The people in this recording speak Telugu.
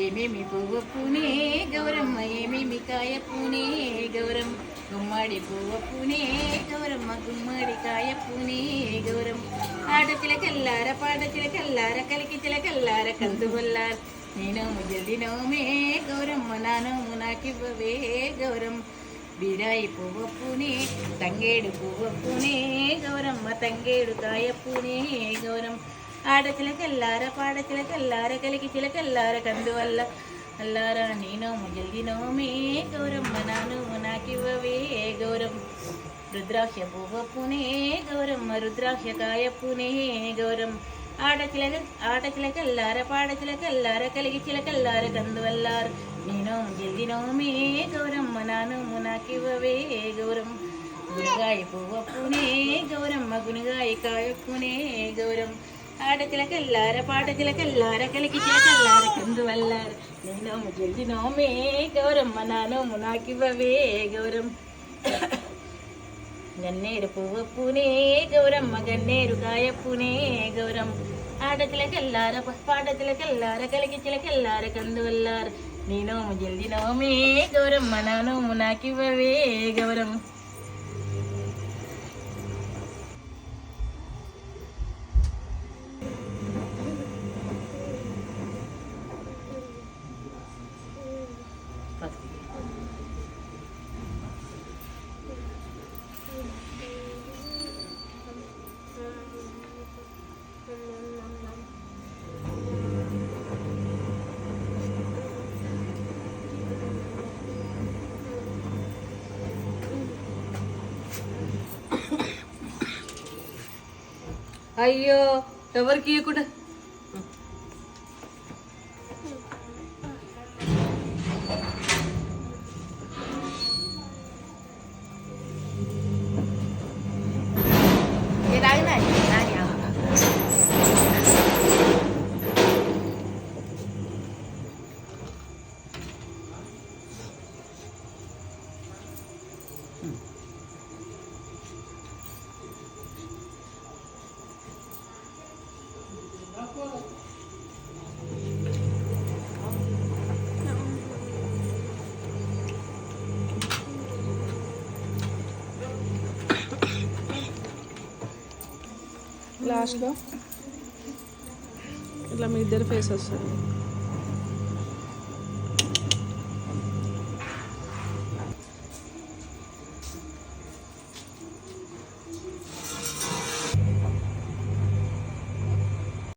ఏమేమి పువ్వు పూనే గౌరమ్మ, ఏమేమి కాయ పూనే గౌరమ్మ, గుమ్మడి పువ్వు పూనే గౌరమ్మ, గుమ్మడి కాయ పూనే గౌరమ్మ. ఆడచిలకల్లార పాడచిలకల్లార కలికి చిలకల్లార కందువల్లార నేనోము జల్దినోమే గౌరమ్మ, నానోము నాకివ్వవే గౌరమ్మ. బీరాయి పువ్వు పూనే తంగేడు పువ్వు పూనే గౌరమ్మ, తంగేడు కాయ పూనే గౌరమ్మ. ఆడచిలకల్లార పాడచిలకల్లార కలికి చిలకల్లార కందువల్ల అల్లారా నేనోము జల్దినోమే గౌరమ్మ, నానోము నాకివ్వవే గౌరమ్మ. రుద్రాక్ష పువ్వు పూనే గౌరమ్మ, రుద్రాక్ష కాయ పూనే గౌరమ్మ. ఆడచిలకల్లార పాడచిలకల్లార కలిగి చిలకల్లార కందువల్లార నేనోము జల్దినోమే గౌరమ్మ, నానోము నాకివ్వవే గౌరమ్మ. గునిగాయ పువ్వు పూనే గౌరమ్మ, గునిగాయ కాయ పూనే గౌరమ్మ. ఆడచిలకల్లార పాడచిలకల్లార కలికి చిలకల్లార కందువల్లార నేనోము జల్దినోమే గౌరమ్మ, నానోము నాకివ్వవే గౌరమ్మ. గన్నేరు పువ్వు పూనే గౌరమ్మ, గన్నేరు కాయ పూనే గౌరమ్మ. ఆడచిలకల్లార పాడచిలకల్లార కలికి చిలకల్లార కందువల్లార నేనోము జల్దినోమే గౌరమ్మ, నానోము నాకివ్వవే గౌరమ్మ. అయ్యో ఎవరికి ఇవ్వకుండా లాస్ట్లో ఇట్లా మీ ఇద్దరు ఫేస్ వస్తుంది.